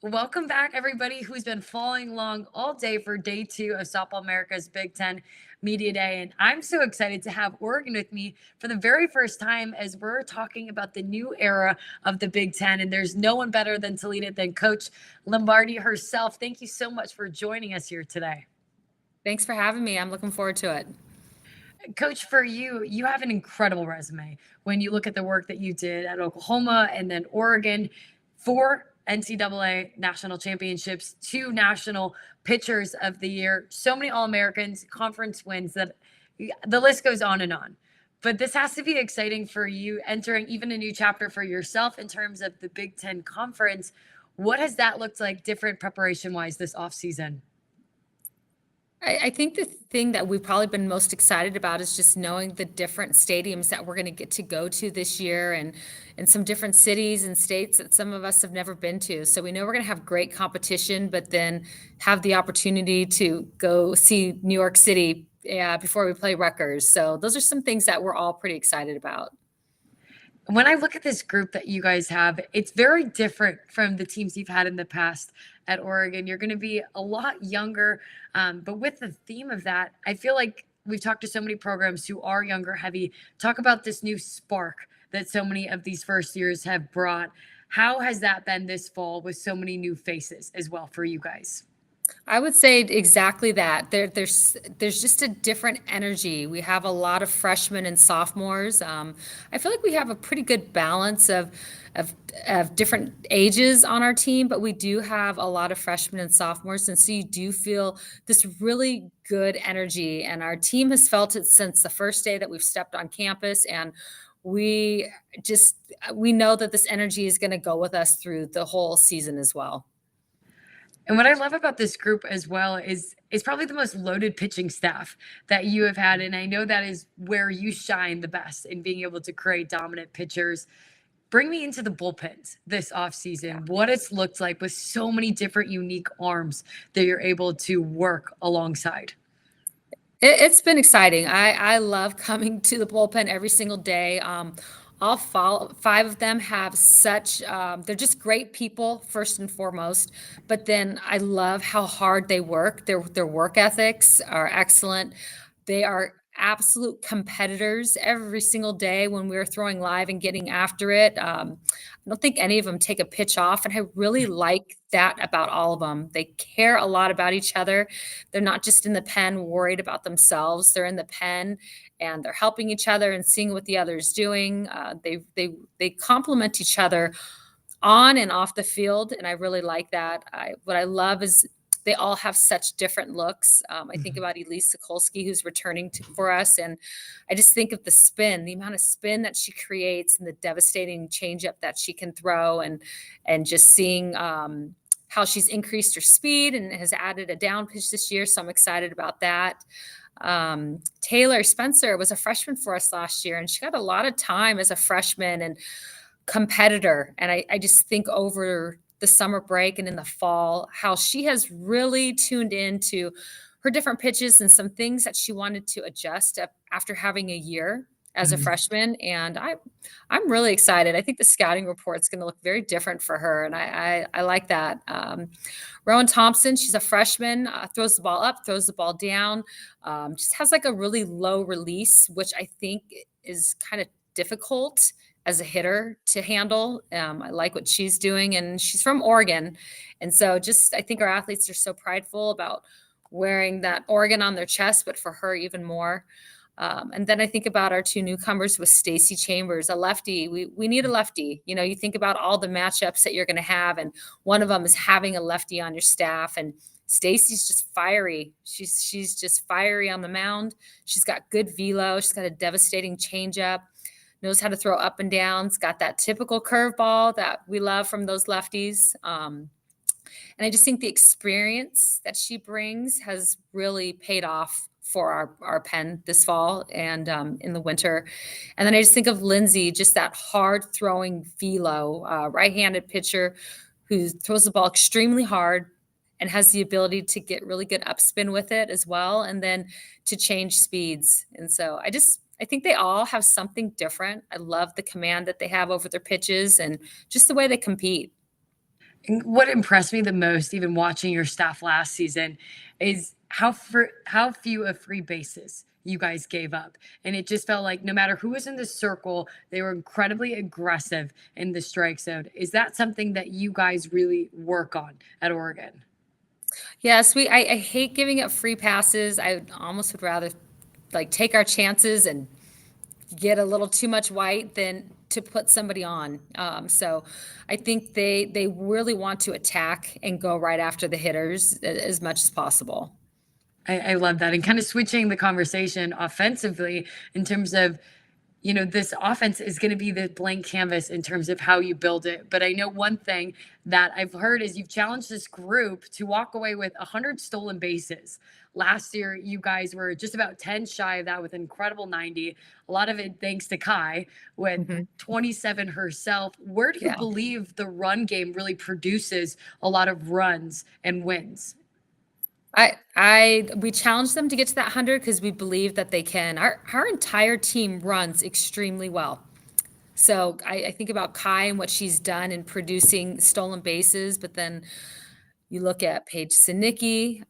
Welcome back, everybody who's been following along all day for day two of Softball America's Big Ten Media Day. And I'm so excited to have Oregon with me for the very first time as we're talking about the new era of the Big Ten. And there's no one better than to lead it than Coach Lombardi herself. Thank you so much for joining us here today. Thanks for having me. I'm looking forward to it. Coach, for you, you have an incredible resume when you look at the work that you did at Oklahoma and then Oregon. 4 NCAA national championships, 2 national pitchers of the year, so many All-Americans, conference wins that the list goes on and on. But this has to be exciting for you entering even a new chapter for yourself in terms of the Big Ten Conference. What has that looked like different preparation wise this offseason? I think the thing that we've probably been most excited about is just knowing the different stadiums that we're going to get to go to this year and some different cities and states that some of us have never been to. So we know we're going to have great competition, but then have the opportunity to go see New York City before we play Rutgers. So those are some things that we're all pretty excited about. When I look at this group that you guys have, it's very different from the teams you've had in the past at Oregon. You're going to be a lot younger, but with the theme of that, I feel like we've talked to so many programs who are younger heavy. Talk about this new spark that so many of these first years have brought. How has that been this fall with so many new faces as well for you guys? I would say exactly that. There's just a different energy. We have a lot of freshmen and sophomores. I feel like we have a pretty good balance of of different ages on our team, but we do have a lot of freshmen and sophomores, and so you do feel this really good energy. And our team has felt it since the first day that we've stepped on campus, and we just we know that this energy is going to go with us through the whole season as well. And what I love about this group as well is probably the most loaded pitching staff that you have had. And I know that is where you shine the best in being able to create dominant pitchers. Bring me into the bullpens this offseason, what it's looked like with so many different unique arms that you're able to work alongside. It's been exciting. I love coming to the bullpen every single day. All five of them have such they're just great people first and foremost, but then I love how hard they work. Their work ethics are excellent. They are absolute competitors every single day when we're throwing live and getting after it. I don't think any of them take a pitch off, and I really like that about all of them. They care a lot about each other. They're not just in the pen worried about themselves. They're in the pen and they're helping each other and seeing what the other is doing. They complement each other on and off the field, and I really like that. What I love is they all have such different looks. I think Mhm. about Elise Sokolsky, who's returning for us, and I just think of the spin, the amount of spin that she creates, and the devastating changeup that she can throw, and just seeing how she's increased her speed and has added a down pitch this year. So I'm excited about that. Taylor Spencer was a freshman for us last year, and she got a lot of time as a freshman and competitor. And I just think over the summer break and in the fall, how she has really tuned into her different pitches and some things that she wanted to adjust after having a year as a Mhm. freshman. And I'm really excited. I think the scouting report is going to look very different for her, and I like that. Rowan Thompson, she's a freshman, throws the ball up, throws the ball down, just has like a really low release, which I think is kind of difficult as a hitter to handle. I like what she's doing, and she's from Oregon. And so just I think our athletes are so prideful about wearing that Oregon on their chest, but for her even more. And then I think about our two newcomers with Stacy Chambers, a lefty. We need a lefty. You know, you think about all the matchups that you're going to have, and one of them is having a lefty on your staff. And Stacy's just fiery. She's just fiery on the mound. She's got good velo. She's got a devastating changeup. Knows how to throw up and down. It's got that typical curveball that we love from those lefties. And I just think the experience that she brings has really paid off for our pen this fall and in the winter. And then I just think of Lindsay, just that hard throwing velo, right-handed pitcher who throws the ball extremely hard and has the ability to get really good upspin with it as well, and then to change speeds. And so I think they all have something different. I love the command that they have over their pitches and just the way they compete. And what impressed me the most, even watching your staff last season, is how few of free bases you guys gave up. And it just felt like no matter who was in the circle, they were incredibly aggressive in the strike zone. Is that something that you guys really work on at Oregon? Yes, I hate giving up free passes. I almost would rather like take our chances and get a little too much white than to put somebody on. So I think they really want to attack and go right after the hitters as much as possible. I love that. And kind of switching the conversation offensively in terms of, this offense is going to be the blank canvas in terms of how you build it. But I know one thing that I've heard is you've challenged this group to walk away with 100 stolen bases. Last year, you guys were just about 10 shy of that with an incredible 90. A lot of it thanks to Kai with Mhm. 27 herself. Where do you Yeah. believe the run game really produces a lot of runs and wins? We challenge them to get to that 100 because we believe that they can. Our entire team runs extremely well. So I think about Kai and what she's done in producing stolen bases, but then you look at Paige Sinicki,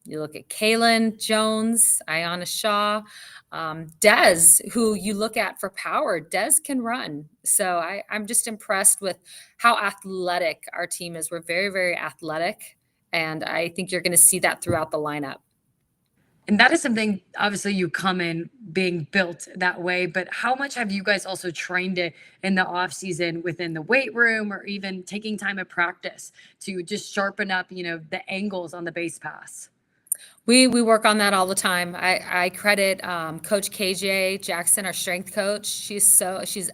you look at Kaylin Jones, Ayana Shaw, Des, who you look at for power. Des can run. So I'm just impressed with how athletic our team is. We're very, very athletic. And I think you're going to see that throughout the lineup. And that is something obviously you come in being built that way, but how much have you guys also trained it in the off season within the weight room or even taking time at practice to just sharpen up, the angles on the base pass? We work on that all the time. I credit Coach KJ Jackson, our strength coach. She's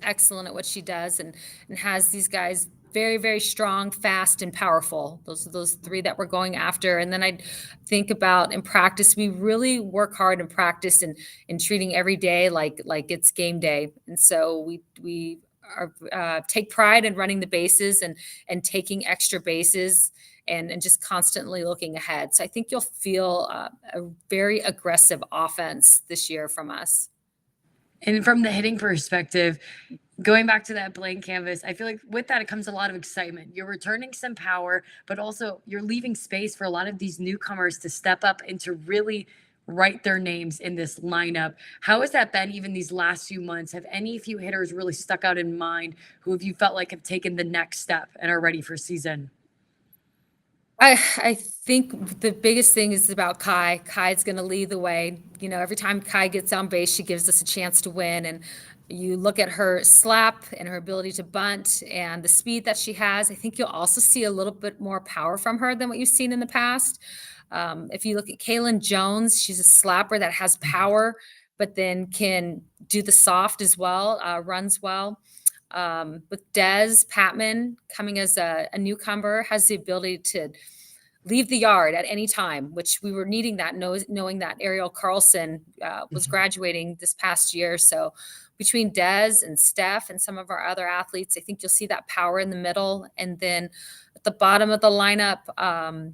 excellent at what she does, and has these guys very, very strong, fast, and powerful. Those are those three that we're going after. And then I think about in practice, we really work hard in practice and in treating every day like it's game day. And so we are, take pride in running the bases and taking extra bases and just constantly looking ahead. So I think you'll feel a very aggressive offense this year from us. And from the hitting perspective, going back to that blank canvas, I feel like with that, it comes a lot of excitement. You're returning some power, but also you're leaving space for a lot of these newcomers to step up and to really write their names in this lineup. How has that been even these last few months? Have any few hitters really stuck out in mind who have you felt like have taken the next step and are ready for season? I think the biggest thing is about Kai. Kai's going to lead the way. You know, every time Kai gets on base, she gives us a chance to win. And you look at her slap and her ability to bunt and the speed that she has. I think you'll also see a little bit more power from her than what you've seen in the past. If you look at Kaylin Jones, she's a slapper that has power, but then can do the soft as well, runs well. With Des Patman coming as a newcomer, has the ability to leave the yard at any time, which we were needing that, knowing that Ariel Carlson was Mhm. graduating this past year. So between Des and Steph and some of our other athletes, I think you'll see that power in the middle. And then at the bottom of the lineup,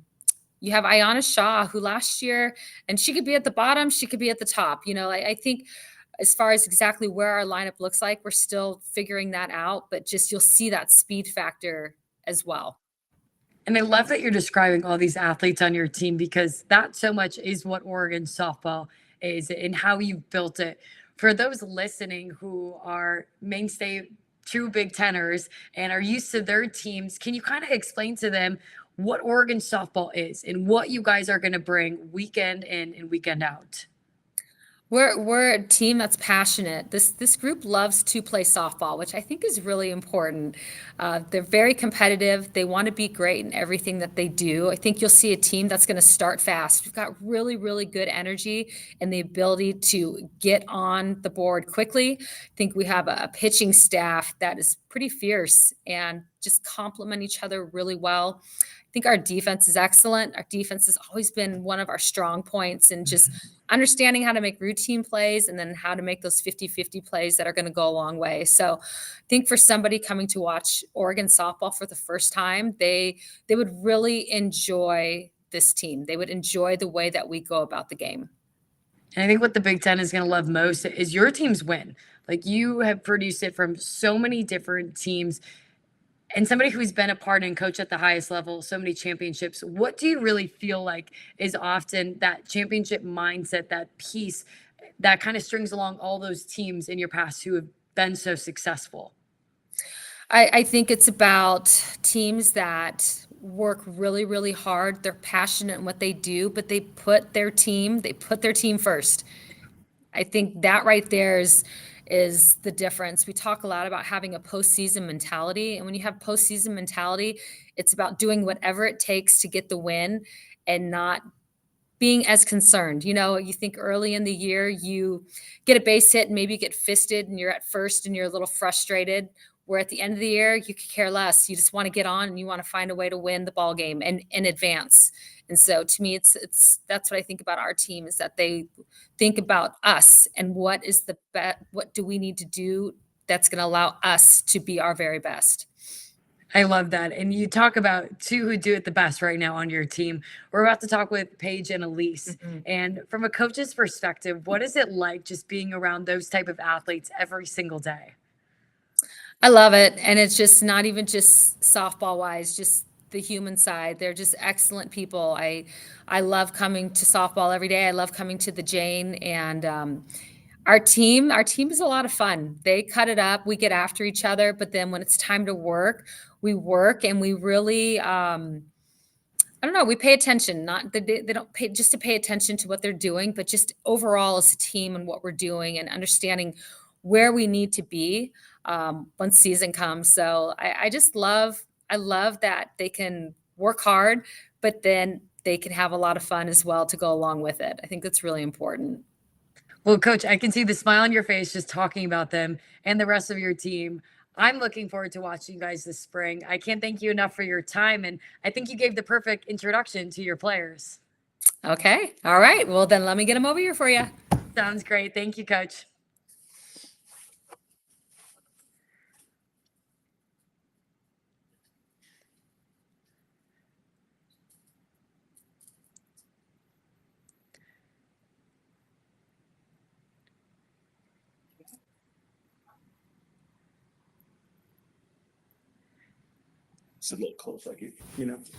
you have Ayana Shaw, who last year, and she could be at the bottom, she could be at the top. You know, I think as far as exactly where our lineup looks like, we're still figuring that out, but just you'll see that speed factor as well. And I love that you're describing all these athletes on your team because that so much is what Oregon softball is and how you've built it. For those listening who are mainstay true Big Teners and are used to their teams, can you kind of explain to them what Oregon softball is and what you guys are going to bring weekend in and weekend out? We're a team that's passionate. This group loves to play softball, which I think is really important. They're very competitive. They want to be great in everything that they do. I think you'll see a team that's going to start fast. We've got really, really good energy and the ability to get on the board quickly. I think we have a pitching staff that is pretty fierce and just complement each other really well. I think our defense is excellent. Our defense has always been one of our strong points, and just understanding how to make routine plays and then how to make those 50-50 plays that are going to go a long way. So I think for somebody coming to watch Oregon softball for the first time, they would really enjoy this team. They would enjoy the way that we go about the game. And I think what the Big Ten is going to love most is your team's win. Like you have produced it from so many different teams. And somebody who's been a part and coach at the highest level, so many championships, what do you really feel like is often that championship mindset, that piece that kind of strings along all those teams in your past who have been so successful? I think it's about teams that work really, really hard. They're passionate in what they do, but they put their team first. I think that right there is the difference. We talk a lot about having a postseason mentality, and when you have postseason mentality, it's about doing whatever it takes to get the win and not being as concerned. You think early in the year you get a base hit and maybe you get fisted and you're at first and you're a little frustrated. Where at the end of the year, you could care less. You just want to get on and you want to find a way to win the ball game and advance. And so to me, it's that's what I think about our team is that they think about us and what do we need to do that's going to allow us to be our very best. I love that. And you talk about two who do it the best right now on your team. We're about to talk with Paige and Elise. Mhm. And from a coach's perspective, what is it like just being around those type of athletes every single day? I love it, and it's just not even just softball wise, just the human side. They're just excellent people. I love coming to softball every day. I love coming to the Jane, and our team is a lot of fun. They cut it up. We get after each other, but then when it's time to work, we work, and we really. I don't know. We pay attention, not they don't pay just to pay attention to what they're doing, but just overall as a team and what we're doing and understanding where we need to be when season comes. So I love that they can work hard, but then they can have a lot of fun as well to go along with it. I think that's really important. Well, coach, I can see the smile on your face just talking about them and the rest of your team. I'm looking forward to watching you guys this spring. I can't thank you enough for your time. And I think you gave the perfect introduction to your players. Okay. All right. Well, then let me get them over here for you. Sounds great. Thank you, coach. It's a little close, like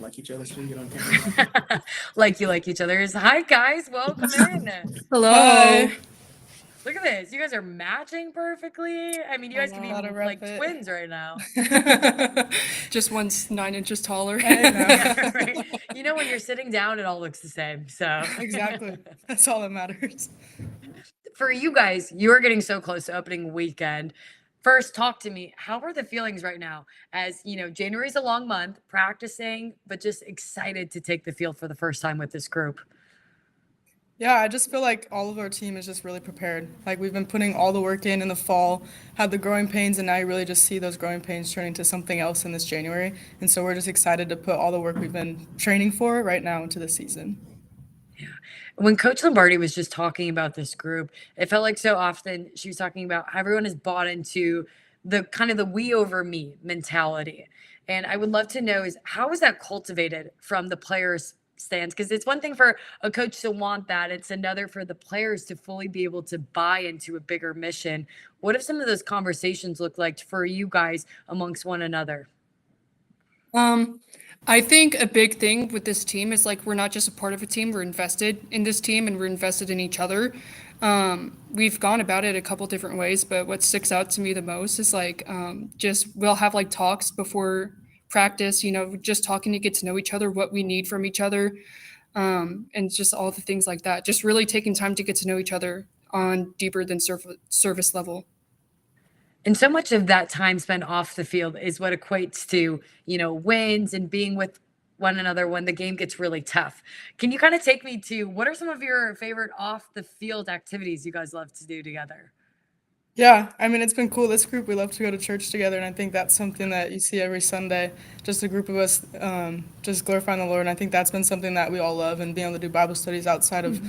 like each other, so we get on camera. Like you like each other's. Hi, guys. Welcome in. Hello. Hi. Look at this. You guys are matching perfectly. I mean, you guys could be Gotta rep like it. twins right now. Just one's 9 inches taller. Right? You know, when you're sitting down, it all looks the same. So Exactly. That's all that matters. for you guys, you're getting so close to opening weekend. First, talk to me. How are the feelings right now? As you know, January's a long month, practicing, but just excited to take the field for the first time with this group. Yeah, I just feel like all of our team is just really prepared. Like we've been putting all the work in the fall, had the growing pains, and now you really just see those growing pains turning to something else in this January. And so we're just excited to put all the work we've been training for right now into the season. When Coach Lombardi was just talking about this group, it felt like so often she was talking about how everyone is bought into the kind of the we over me mentality. And I would love to know is how is that cultivated from the players' stands? Because it's one thing for a coach to want that, it's another for the players to fully be able to buy into a bigger mission. What have some of those conversations look like for you guys amongst one another? Um, I think a big thing with this team is like we're not just a part of a team, we're invested in this team and we're invested in each other. We've gone about it a couple different ways, but what sticks out to me the most is like just we'll have like talks before practice, just talking to get to know each other, what we need from each other, and just all the things like that. Just really taking time to get to know each other on deeper than service level. And so much of that time spent off the field is what equates to, wins and being with one another when the game gets really tough. Can you kind of take me to what are some of your favorite off the field activities you guys love to do together? Yeah, I mean, it's been cool. This group, we love to go to church together, and I think that's something that you see every Sunday. Just a group of us just glorifying the Lord, and I think that's been something that we all love, and being able to do Bible studies outside of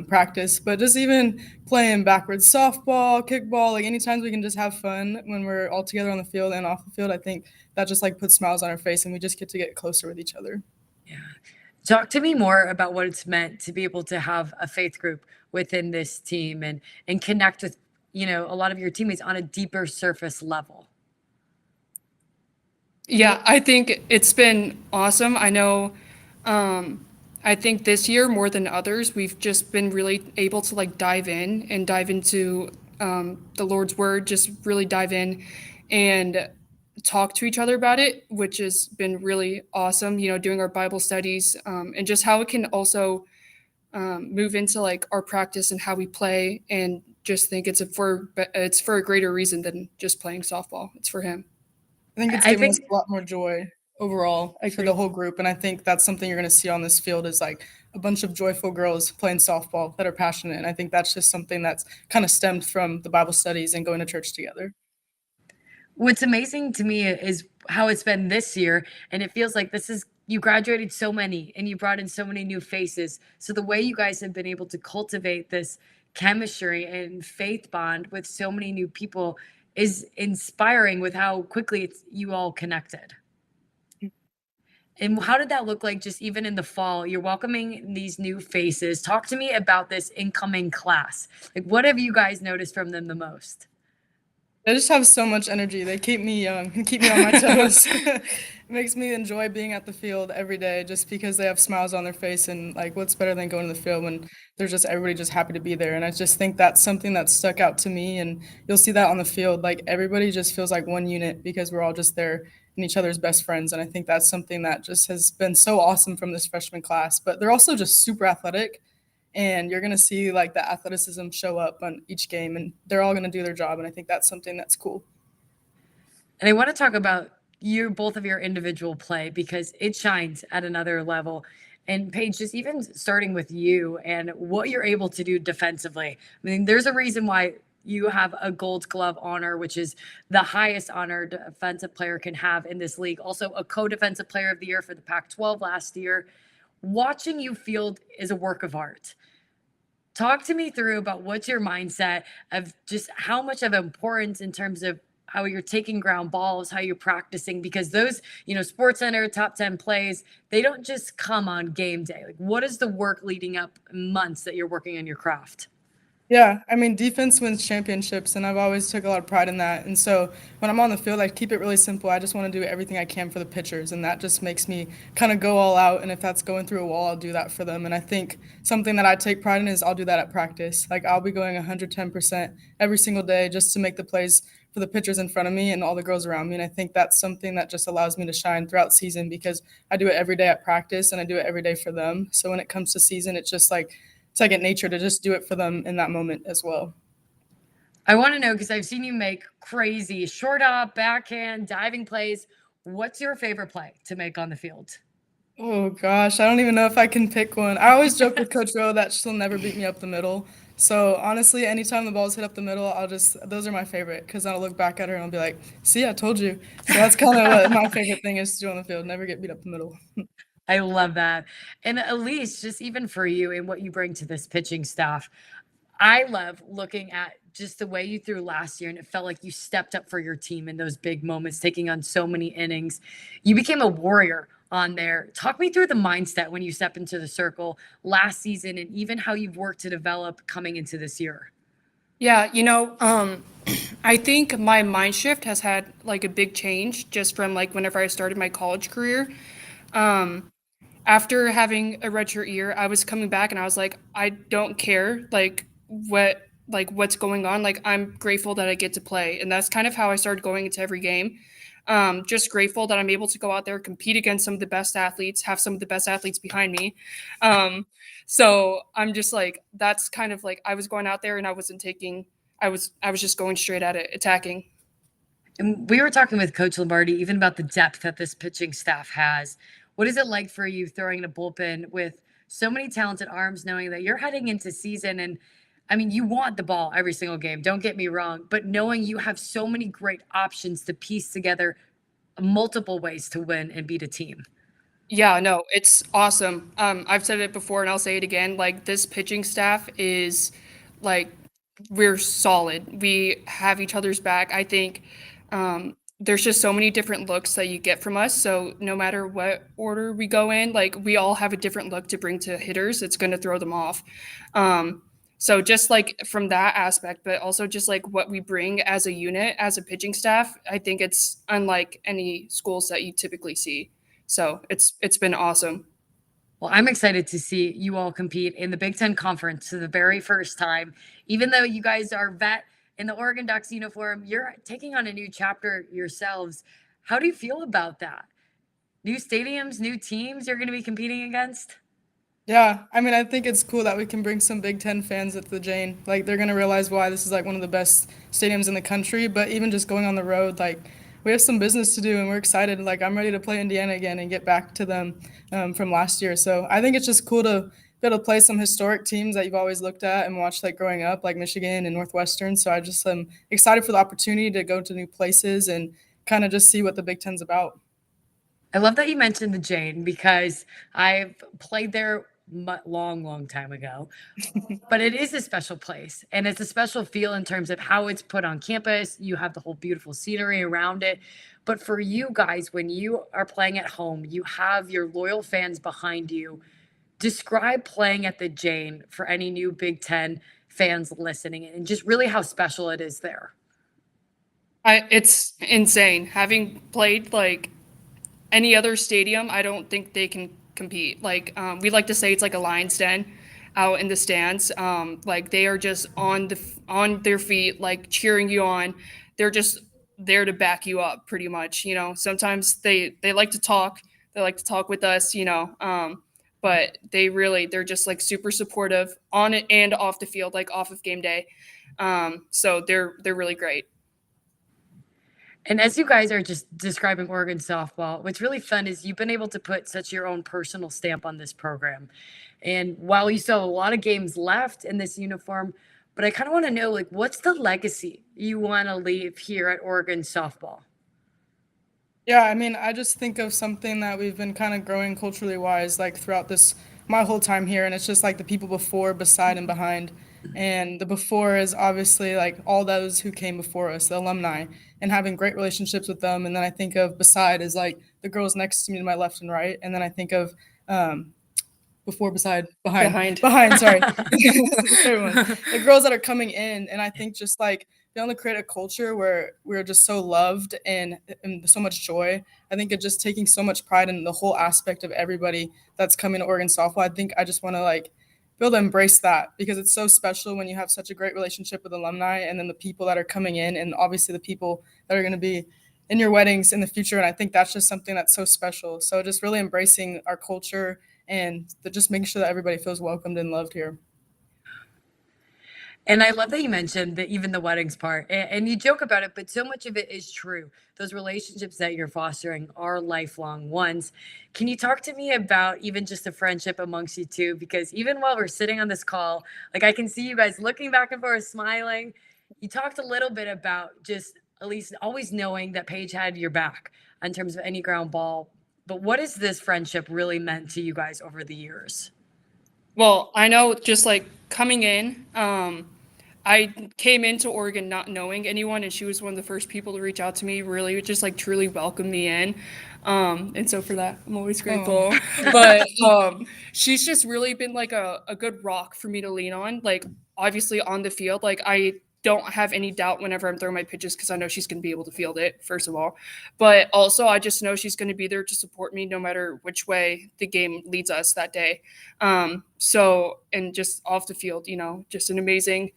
practice. But just even playing backwards softball, kickball, like any times we can just have fun when we're all together on the field and off the field, I think that just like puts smiles on our face, and we just get to get closer with each other. Yeah. Talk to me more about what it's meant to be able to have a faith group within this team and connect with, a lot of your teammates on a deeper surface level. Yeah, I think it's been awesome. I know, I think this year more than others, we've just been really able to like dive in and dive into the Lord's word, just really dive in and talk to each other about it, which has been really awesome. You know, doing our Bible studies and just how it can also move into like our practice and how we play, and just think it's for a greater reason than just playing softball. It's for Him. I think it's I given us think a lot more joy overall I for agree. the whole group. And I think that's something you're going to see on this field is like a bunch of joyful girls playing softball that are passionate. And I think that's just something that's kind of stemmed from the Bible studies and going to church together. what's amazing to me is how it's been this year, and it feels like this is you graduated so many and you brought in so many new faces. So the way you guys have been able to cultivate this chemistry and faith bond with so many new people is inspiring with how quickly you all connected. And how did that look like just even in the fall? You're welcoming these new faces. Talk to me about this incoming class. Like, what have you guys noticed from them the most? They just have so much energy. They keep me young and keep me on my toes. It makes me enjoy being at the field every day just because they have smiles on their face. And like, what's better than going to the field when there's just everybody just happy to be there? And I just think that's something that stuck out to me. And you'll see that on the field. Like, everybody just feels like one unit because we're all just there and each other's best friends. And I think that's something that just has been so awesome from this freshman class. But they're also just super athletic, and you're going to see like the athleticism show up on each game, and they're all going to do their job, and I think that's something that's cool. And I want to talk about both of your individual play because it shines at another level. And Paige, just even starting with you and what you're able to do defensively. I mean, there's a reason why you have a Gold Glove honor, which is the highest honor defensive player can have in this league. Also, a co-defensive player of the year for the Pac-12 last year. Watching you field is a work of art. Talk to me through about what's your mindset of just how much of importance in terms of how you're taking ground balls, how you're practicing, because those, Sports Center top 10 plays, they don't just come on game day. Like, what is the work leading up months that you're working on your craft? Yeah, I mean, defense wins championships, and I've always took a lot of pride in that. And so when I'm on the field, I keep it really simple. I just want to do everything I can for the pitchers, and that just makes me kind of go all out. And if that's going through a wall, I'll do that for them. And I think something that I take pride in is I'll do that at practice. Like, I'll be going 110% every single day just to make the plays for the pitchers in front of me and all the girls around me. And I think that's something that just allows me to shine throughout season because I do it every day at practice and I do it every day for them. So when it comes to season, it's just like second nature to just do it for them in that moment as well. I want to know because I've seen you make crazy short up, backhand, diving plays. What's your favorite play to make on the field? Oh gosh, I don't even know if I can pick one. I always joke with Coach Rowe that she'll never beat me up the middle. So honestly, anytime the balls hit up the middle, those are my favorite because I'll look back at her and I'll be like, see, I told you. So that's kind of what my favorite thing is to do on the field, never get beat up the middle. I love that. And Elise, just even for you and what you bring to this pitching staff, I love looking at just the way you threw last year, and it felt like you stepped up for your team in those big moments, taking on so many innings. You became a warrior on there. Talk me through the mindset when you step into the circle last season and even how you've worked to develop coming into this year. Yeah, I think my mind shift has had like a big change just from like whenever I started my college career. Um, After having a redshirt year, I was coming back and I was like, I don't care what's going on. Like, I'm grateful that I get to play. And that's kind of how I started going into every game. Just grateful that I'm able to go out there, compete against some of the best athletes, have some of the best athletes behind me. So I'm just like, that's kind of like I was going out there and I was just going straight at it, attacking. And we were talking with Coach Lombardi even about the depth that this pitching staff has. What is it like for you throwing in a bullpen with so many talented arms, knowing that you're heading into season? And I mean, you want the ball every single game, don't get me wrong, but knowing you have so many great options to piece together multiple ways to win and beat a team. Yeah, no, it's awesome. I've said it before and I'll say it again. Like, this pitching staff is like, we're solid. We have each other's back. I think there's just so many different looks that you get from us. So no matter what order we go in, like, we all have a different look to bring to hitters. It's going to throw them off. So just like from that aspect, but also just like what we bring as a unit, as a pitching staff, I think it's unlike any schools that you typically see. So it's been awesome. Well, I'm excited to see you all compete in the Big Ten Conference for the very first time. Even though you guys are vet in the Oregon Ducks uniform, you're taking on a new chapter yourselves. How do you feel about that? New stadiums, new teams you're going to be competing against? Yeah, I mean, I think it's cool that we can bring some Big Ten fans at the Jane. Like, they're gonna realize why this is like one of the best stadiums in the country. But even just going on the road, like, we have some business to do, and we're excited. Like, I'm ready to play Indiana again and get back to them from last year. So I think it's just cool to be able to play some historic teams that you've always looked at and watched like growing up, like Michigan and Northwestern. So I just am excited for the opportunity to go to new places and kind of just see what the Big Ten's about. I love that you mentioned the Jane because I've played there long time ago. But it is a special place and it's a special feel in terms of how it's put on campus. You have the whole beautiful scenery around it. But for you guys, when you are playing at home, you have your loyal fans behind you. Describe playing at the Jane for any new Big Ten fans listening and just really how special it is there. It's insane. Having played like any other stadium, I don't think they can compete. Like we like to say, it's like a lion's den out in the stands. Like they are just on their feet, like cheering you on. They're just there to back you up, pretty much. You know, sometimes they like to talk. They like to talk with us. You know, but they're just like super supportive on it and off the field, like off of game day. So they're really great. And as you guys are just describing Oregon softball, what's really fun is you've been able to put such your own personal stamp on this program. And while you still have a lot of games left in this uniform, but I kind of want to know, like, what's the legacy you want to leave here at Oregon softball? Yeah, I mean, I just think of something that we've been kind of growing culturally wise, like throughout this my whole time here, and it's just like the people before, beside, and behind. And the before is obviously like all those who came before us, the alumni, and having great relationships with them. And then I think of beside is like the girls next to me to my left and right. And then I think of before, beside, Behind. sorry. The girls that are coming in. And I think just like being able to create a culture where we're just so loved and so much joy. I think of just taking so much pride in the whole aspect of everybody that's coming to Oregon softball. I think I just want to like be able to embrace that because it's so special when you have such a great relationship with alumni and then the people that are coming in and obviously the people that are going to be in your weddings in the future. And I think that's just something that's so special. So just really embracing our culture and just making sure that everybody feels welcomed and loved here. And I love that you mentioned that even the weddings part, and you joke about it, but so much of it is true. Those relationships that you're fostering are lifelong ones. Can you talk to me about even just the friendship amongst you two? Because even while we're sitting on this call, like I can see you guys looking back and forth, smiling. You talked a little bit about just Elise always knowing that Paige had your back in terms of any ground ball. But what has this friendship really meant to you guys over the years? Well, I know just like coming in, I came into Oregon not knowing anyone, and she was one of the first people to reach out to me, really just like truly welcome me in. And so for that, I'm always grateful. But she's just really been like a good rock for me to lean on. Like obviously on the field, like I don't have any doubt whenever I'm throwing my pitches because I know she's going to be able to field it, first of all. But also I just know she's going to be there to support me no matter which way the game leads us that day. So, and just off the field, you know, just an amazing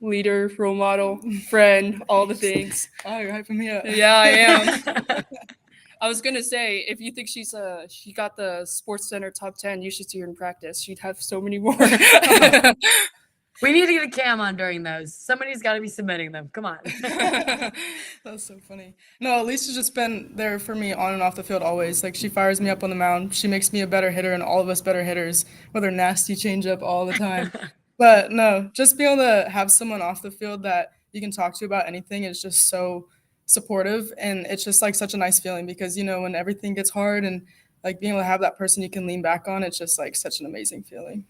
leader, role model, friend, all the things. Oh, you're hyping me up. Yeah, I am. I was gonna say, if you think she got the Sports Center top 10, you should see her in practice. She'd have so many more. We need to get a cam on during those. Somebody's got to be submitting them. Come on. That's so funny. No, Elise has just been there for me on and off the field always. Like she fires me up on the mound. She makes me a better hitter and all of us better hitters with her nasty changeup all the time. But no, just being able to have someone off the field that you can talk to about anything is just so supportive. And it's just like such a nice feeling because, you know, when everything gets hard and like being able to have that person you can lean back on, it's just like such an amazing feeling.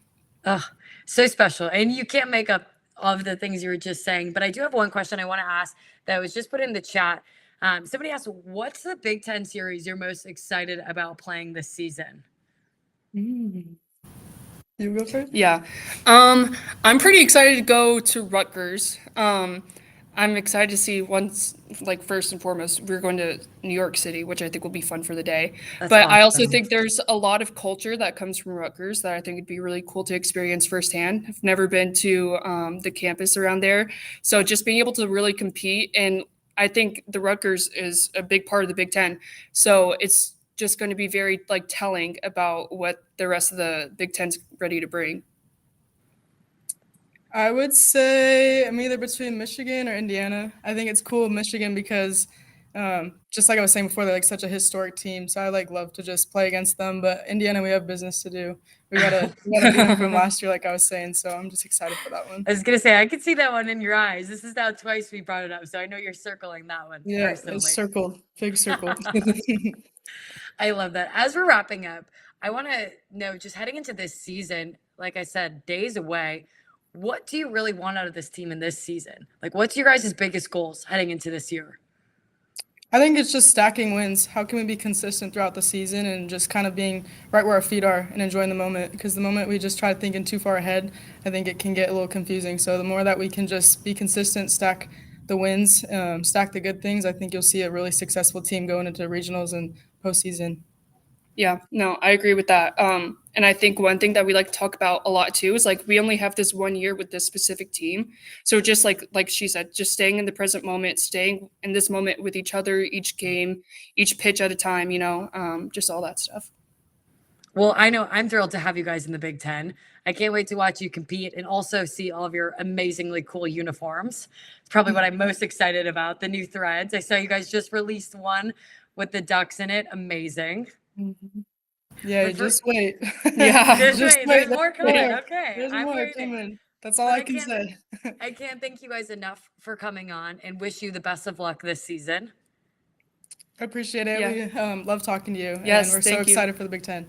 Oh, so special. And you can't make up all of the things you were just saying. But I do have one question I want to ask that was just put in the chat. Somebody asked, what's the Big Ten series you're most excited about playing this season? You go first. Yeah. I'm pretty excited to go to Rutgers. I'm excited to see first and foremost, we're going to New York City, which I think will be fun for the day. That's But I also awesome. think there's a lot of culture that comes from Rutgers that I think would be really cool to experience firsthand. I've never been to the campus around there. So just being able to really compete, and I think the Rutgers is a big part of the Big Ten. So it's just going to be very telling about what the rest of the Big Ten's ready to bring. I would say I'm either between Michigan or Indiana. I think it's cool in Michigan because, just like I was saying before, they're like such a historic team. So I love to just play against them. But Indiana, we have business to do. We gotta beat them from last year, like I was saying. So I'm just excited for that one. I was gonna say I could see that one in your eyes. This is now twice we brought it up, so I know you're circling that one Yeah, personally. it's circle, big circle. I love that. As we're wrapping up, I want to know, just heading into this season, like I said, days away, what do you really want out of this team in this season? Like, what's your guys' biggest goals heading into this year? I think it's just stacking wins. How can we be consistent throughout the season and just kind of being right where our feet are and enjoying the moment? Because the moment we just try thinking too far ahead, I think it can get a little confusing. So the more that we can just be consistent, stack the wins, stack the good things, I think you'll see a really successful team going into regionals and postseason. Yeah, no, I agree with that. And I think one thing that we like to talk about a lot too is we only have this 1 year with this specific team. So just like she said, just staying in the present moment, staying in this moment with each other, each game, each pitch at a time, just all that stuff. Well, I know I'm thrilled to have you guys in the Big Ten. I can't wait to watch you compete and also see all of your amazingly cool uniforms. It's probably what I'm most excited about, the new threads. I saw you guys just released one with the ducks in it. Amazing. Yeah, But for- just wait. Yeah. Just wait, there's more coming. more. Okay, There's I'm more waiting. coming. That's all But I can say. I can't thank you guys enough for coming on and wish you the best of luck this season. I appreciate it. Yeah. We love talking to you. Yes, and we're so thank you. excited for the Big Ten.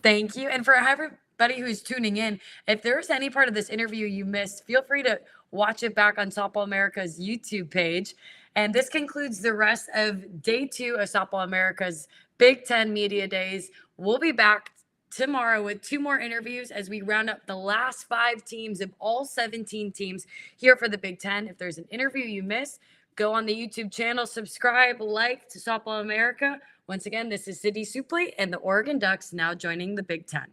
Thank you. And for everybody who's tuning in, if there's any part of this interview you missed, feel free to watch it back on Softball America's YouTube page. And this concludes the rest of day 2 of Softball America's Big Ten Media Days. We'll be back tomorrow with 2 more interviews as we round up the last 5 teams of all 17 teams here for the Big Ten. If there's an interview you missed, go on the YouTube channel, subscribe, like to Softball America. Once again, this is Sydney Supley and the Oregon Ducks now joining the Big Ten.